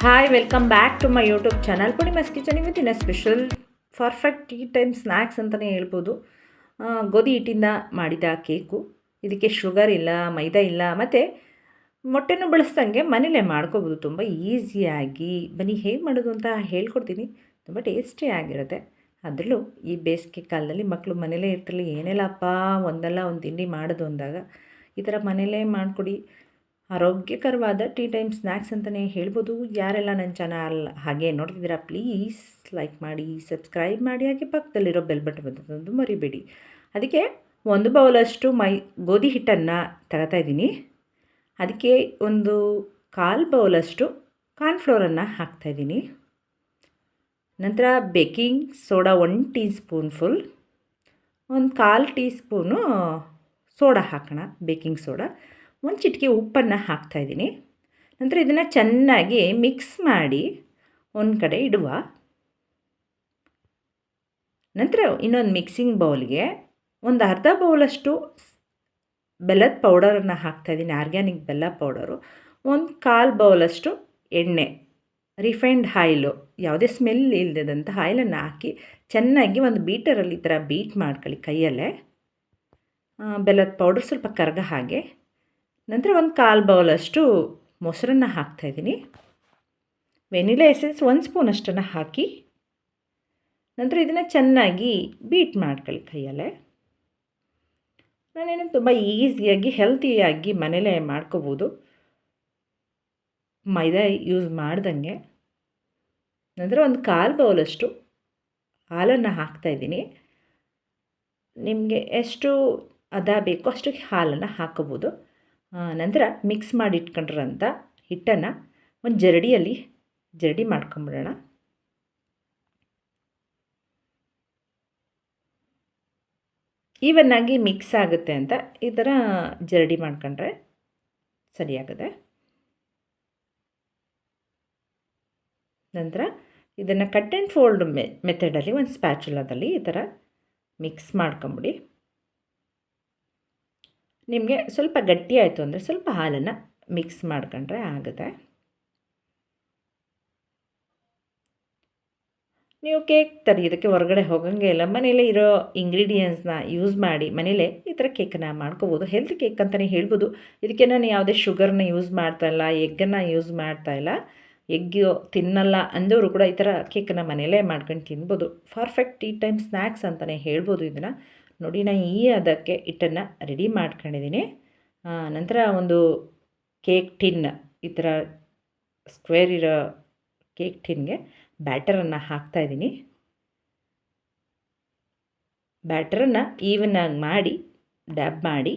Hi welcome back to my YouTube channel Poornima's kitchen. ಇವತ್ತಿನ special perfect tea time snacks ಅಂತಲೇ ಹೇಳ್ಬೋದು. ಗೋಧಿ ಹಿಟ್ಟಿಂದ ಮಾಡಿದ ಕೇಕು. ಇದಕ್ಕೆ ಶುಗರ್ ಇಲ್ಲ, ಮೈದಾ ಇಲ್ಲ, ಮತ್ತು ಮೊಟ್ಟೆನೂ ಬಳಸ್ದಂಗೆ ಮನೇಲೇ ಮಾಡ್ಕೋಬೋದು ತುಂಬ ಈಸಿಯಾಗಿ. ಬನ್ನಿ ಹೇಗೆ ಮಾಡೋದು ಅಂತ ಹೇಳ್ಕೊಡ್ತೀನಿ. ತುಂಬ ಟೇಸ್ಟಿಯಾಗಿರುತ್ತೆ. ಅದರಲ್ಲೂ ಈ ಬೇಸಿಗೆ ಕಾಲದಲ್ಲಿ ಮಕ್ಕಳು ಮನೇಲೇ ಇರ್ತಿರಲಿ, ಏನೆಲ್ಲಪ್ಪ ಒಂದಲ್ಲ ಒಂದು ತಿಂಡಿ ಮಾಡೋದು ಅಂದಾಗ ಈ ಥರ ಮನೇಲೇ ಮಾಡಿಕೊಡಿ. ಆರೋಗ್ಯಕರವಾದ ಟೀ ಟೈಮ್ ಸ್ನ್ಯಾಕ್ಸ್ ಅಂತಲೇ ಹೇಳ್ಬೋದು. ಯಾರೆಲ್ಲ ನನ್ನ ಚಾನಲ್ ಹಾಗೆ ನೋಡ್ತಿದ್ದೀರಾ ಪ್ಲೀಸ್ ಲೈಕ್ ಮಾಡಿ, ಸಬ್ಸ್ಕ್ರೈಬ್ ಮಾಡಿ, ಹಾಗೆ ಪಕ್ಕದಲ್ಲಿರೋ ಬೆಲ್ ಬಟನ್ ಬಂದು ಮರಿಬೇಡಿ. ಅದಕ್ಕೆ 1 ಬೌಲಷ್ಟು ಗೋಧಿ ಹಿಟ್ಟನ್ನು ತಗೋತಾಯಿದ್ದೀನಿ. ಅದಕ್ಕೆ 1/4 ಬೌಲಷ್ಟು ಕಾರ್ನ್ಫ್ಲೋರನ್ನು ಹಾಕ್ತಾಯಿದ್ದೀನಿ. ನಂತರ baking soda 1 tea spoon full, 1/4 tea spoon soda ಹಾಕೋಣ, ಬೇಕಿಂಗ್ ಸೋಡಾ. 1 ಚಿಟಿಕೆ ಉಪ್ಪನ್ನು ಹಾಕ್ತಾಯಿದ್ದೀನಿ. ನಂತರ ಇದನ್ನು ಚೆನ್ನಾಗಿ ಮಿಕ್ಸ್ ಮಾಡಿ ಒಂದು ಕಡೆ ಇಡುವ. ನಂತರ ಇನ್ನೊಂದು ಮಿಕ್ಸಿಂಗ್ ಬೌಲ್ಗೆ ಅರ್ಧ ಬೌಲಷ್ಟು ಬೆಲ್ಲದ ಪೌಡರನ್ನು ಹಾಕ್ತಾಯಿದ್ದೀನಿ, ಆರ್ಗ್ಯಾನಿಕ್ ಬೆಲ್ಲ ಪೌಡರು. 1/4 ಬೌಲಷ್ಟು ಎಣ್ಣೆ, ರಿಫೈನ್ಡ್ ಆಯಿಲು, ಯಾವುದೇ ಸ್ಮೆಲ್ ಇಲ್ಲದಂಥ ಆಯಿಲನ್ನು ಹಾಕಿ ಚೆನ್ನಾಗಿ ಒಂದು ಬೀಟರಲ್ಲಿ ಈ ಥರ ಬೀಟ್ ಮಾಡ್ಕೊಳ್ಳಿ ಕೈಯಲ್ಲೇ. ಬೆಲ್ಲದ ಪೌಡರ್ ಸ್ವಲ್ಪ ಕರಗ ಹಾಗೆ. ನಂತರ 1/4 ಬೌಲಷ್ಟು ಮೊಸರನ್ನು ಹಾಕ್ತಾಯಿದ್ದೀನಿ. ವೆನಿಲಾ ಎಸೆನ್ಸ್ 1 ಸ್ಪೂನ್ ಅಷ್ಟನ್ನು ಹಾಕಿ ನಂತರ ಇದನ್ನು ಚೆನ್ನಾಗಿ ಬೀಟ್ ಮಾಡ್ಕೊಳ್ಳಿ ಕೈಯಲ್ಲೇ. ನಾನೇನು ತುಂಬ ಈಸಿಯಾಗಿ ಹೆಲ್ತಿಯಾಗಿ ಮನೇಲೇ ಮಾಡ್ಕೋಬೋದು, ಮೈದಾ ಯೂಸ್ ಮಾಡ್ದಂಗೆ. ನಂತರ 1/4 ಬೌಲಷ್ಟು ಹಾಲನ್ನು ಹಾಕ್ತಾಯಿದ್ದೀನಿ. ನಿಮಗೆ ಎಷ್ಟು ಬೇಕೋ ಅಷ್ಟು ಹಾಲನ್ನು ಹಾಕೋಬೋದು. ನಂತರ ಮಿಕ್ಸ್ ಮಾಡಿ ಇಟ್ಕೊಂಡಿರೋಂಥ ಹಿಟ್ಟನ್ನು ಒಂದು ಜರಡಿ ಮಾಡ್ಕೊಂಬಿಡೋಣ. ಈವನ್ನಾಗಿ ಮಿಕ್ಸ್ ಆಗುತ್ತೆ ಅಂತ ಈ ಥರ ಜರಡಿ ಮಾಡ್ಕೊಂಡ್ರೆ ಸರಿಯಾಗುತ್ತೆ. ನಂತರ ಇದನ್ನು ಕಟ್ ಆ್ಯಂಡ್ ಫೋಲ್ಡ್ ಮೆಥಡಲ್ಲಿ ಒಂದು ಸ್ಪ್ಯಾಚುಲಾದಲ್ಲಿ ಈ ಥರ ಮಿಕ್ಸ್ ಮಾಡ್ಕೊಂಬಿಡಿ. ನಿಮಗೆ ಸ್ವಲ್ಪ ಗಟ್ಟಿ ಆಯಿತು ಅಂದರೆ ಸ್ವಲ್ಪ ಹಾಲನ್ನು ಮಿಕ್ಸ್ ಮಾಡ್ಕೊಂಡ್ರೆ ಆಗುತ್ತೆ. ನೀವು ಕೇಕ್ ಇದಕ್ಕೆ ಹೊರಗಡೆ ಹೋಗೋಂಗೆ ಇಲ್ಲ, ಮನೇಲೇ ಇರೋ ಇಂಗ್ರೀಡಿಯೆಂಟ್ಸ್ನ ಯೂಸ್ ಮಾಡಿ ಮನೇಲೇ ಈ ಥರ ಕೇಕನ್ನು ಮಾಡ್ಕೋಬೋದು. ಹೆಲ್ತ್ ಕೇಕ್ ಅಂತಲೇ ಹೇಳ್ಬೋದು. ಇದಕ್ಕೆ ನಾನು ಯಾವುದೇ ಶುಗರ್ನ ಯೂಸ್ ಮಾಡ್ತಾಯಿಲ್ಲ, ಎಗ್ಗನ್ನು ಯೂಸ್ ಮಾಡ್ತಾಯಿಲ್ಲ. ಎಗ್ಗು ತಿನ್ನಲ್ಲ ಅಂದವರು ಕೂಡ ಈ ಥರ ಕೇಕನ್ನು ಮನೇಲೇ ಮಾಡ್ಕೊಂಡು ತಿನ್ಬೋದು. ಪರ್ಫೆಕ್ಟ್ ಟೀ ಟೈಮ್ ಸ್ನ್ಯಾಕ್ಸ್ ಅಂತಲೇ ಹೇಳ್ಬೋದು ಇದನ್ನು. ನೋಡಿ, ನಾನು ಅದಕ್ಕೆ ಹಿಟ್ಟನ್ನು ರೆಡಿ ಮಾಡ್ಕೊಂಡಿದ್ದೀನಿ. ನಂತರ ಒಂದು ಕೇಕ್ ಟಿನ್, ಈ ಥರ ಸ್ಕ್ವೇರ್ ಇರೋ ಕೇಕ್ ಟಿನ್ಗೆ ಬ್ಯಾಟರನ್ನು ಹಾಕ್ತಾಯಿದ್ದೀನಿ. ಬ್ಯಾಟರನ್ನು ಈವನಾಗಿ ಮಾಡಿ ಡ್ಯಾಬ್ ಮಾಡಿ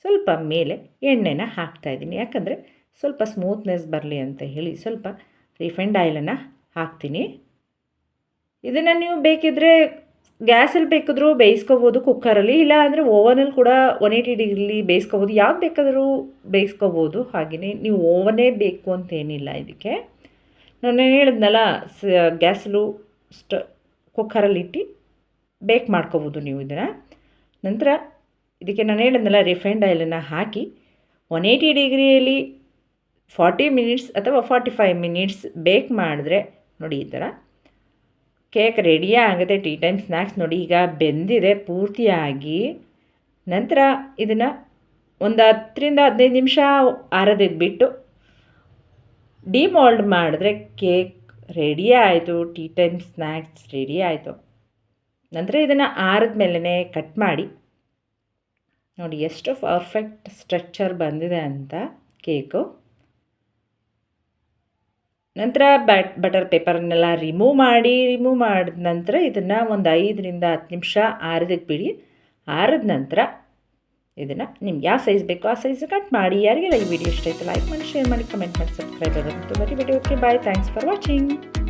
ಸ್ವಲ್ಪ ಮೇಲೆ ಎಣ್ಣೆನ ಹಾಕ್ತಾಯಿದ್ದೀನಿ. ಯಾಕಂದರೆ ಸ್ವಲ್ಪ ಸ್ಮೂತ್ನೆಸ್ ಬರಲಿ ಅಂತ ಹೇಳಿ ಸ್ವಲ್ಪ ರಿಫೈನ್ಡ್ ಆಯಿಲನ್ನು ಹಾಕ್ತೀನಿ. ಇದನ್ನು ನೀವು ಬೇಕಿದ್ದರೆ ಗ್ಯಾಸಲ್ಲಿ ಬೇಕಿದ್ರೂ ಬೇಯಿಸ್ಕೋಬೋದು, ಕುಕ್ಕರಲ್ಲಿ, ಇಲ್ಲ ಅಂದರೆ ಓವನಲ್ಲಿ ಕೂಡ 180 ಡಿಗ್ರಿಲಿ ಬೇಯಿಸ್ಕೋಬೋದು. ಯಾವ್ದು ಬೇಕಾದರೂ ಬೇಯಿಸ್ಕೋಬೋದು. ಹಾಗೆಯೇ ನೀವು ಓವನೇ ಬೇಕು ಅಂತೇನಿಲ್ಲ ಇದಕ್ಕೆ. ನಾನು ಹೇಳಿದ್ನಲ್ಲ, ಗ್ಯಾಸಲ್ಲೂ ಕುಕ್ಕರಲ್ಲಿಟ್ಟು ಬೇಕ್ ಮಾಡ್ಕೋಬೋದು ನೀವು ಇದನ್ನು. ನಂತರ ಇದಕ್ಕೆ ನಾನು ಹೇಳಿದ್ನಲ್ಲ, ರಿಫೈನ್ಡ್ ಆಯಿಲನ್ನು ಹಾಕಿ 180 ಡಿಗ್ರಿಯಲ್ಲಿ 40 ಮಿನಿಟ್ಸ್ ಅಥವಾ 45 ಮಿನಿಟ್ಸ್ ಬೇಕ್ ಮಾಡಿದ್ರೆ ನೋಡಿ ಈ ಥರ ಕೇಕ್ ರೆಡಿಯೇ ಆಗುತ್ತೆ. ಟೀ ಟೈಮ್ ಸ್ನ್ಯಾಕ್ಸ್ ನೋಡಿ ಈಗ ಬೆಂದಿದೆ ಪೂರ್ತಿಯಾಗಿ. ನಂತರ ಇದನ್ನು ಒಂದು 10ರಿಂದ 15 ನಿಮಿಷ ಆರೋದಕ್ಕೆ ಬಿಟ್ಟು ಡಿಮೋಲ್ಡ್ ಮಾಡಿದ್ರೆ ಕೇಕ್ ರೆಡಿಯೇ ಆಯಿತು. ಟೀ ಟೈಮ್ ಸ್ನ್ಯಾಕ್ಸ್ ರೆಡಿ ಆಯಿತು. ನಂತರ ಇದನ್ನು ಆರಿದ ಮೇಲೇ ಕಟ್ ಮಾಡಿ ನೋಡಿ ಎಷ್ಟು ಪರ್ಫೆಕ್ಟ್ ಸ್ಟ್ರಕ್ಚರ್ ಬಂದಿದೆ ಅಂತ ಕೇಕು. ನಂತರ ಬಟರ್ ಪೇಪರ್ನೆಲ್ಲ ರಿಮೂವ್ ಮಾಡಿದ ನಂತರ ಇದನ್ನು ಒಂದು 5ರಿಂದ 10 ನಿಮಿಷ ಆರೋದಕ್ಕೆ ಬಿಡಿ. ಆರಿದ ನಂತರ ಇದನ್ನು ನಿಮ್ಗೆ ಯಾವ ಸೈಜ್ ಬೇಕೋ ಆ ಸೈಜ್ ಕಟ್ ಮಾಡಿ. ಯಾರಿಗೆಲ್ಲ ಈ ವಿಡಿಯೋ ಇಷ್ಟ ಆಯಿತು ಲೈಕ್ ಮಾಡಿ, ಶೇರ್ ಮಾಡಿ, ಕಮೆಂಟ್ ಮಾಡಿ, ಸಬ್ಸ್ಕ್ರೈಬ್ ಆಗೋದು ಮರಿಬೇಡಿ. Okay, bye, thanks for watching.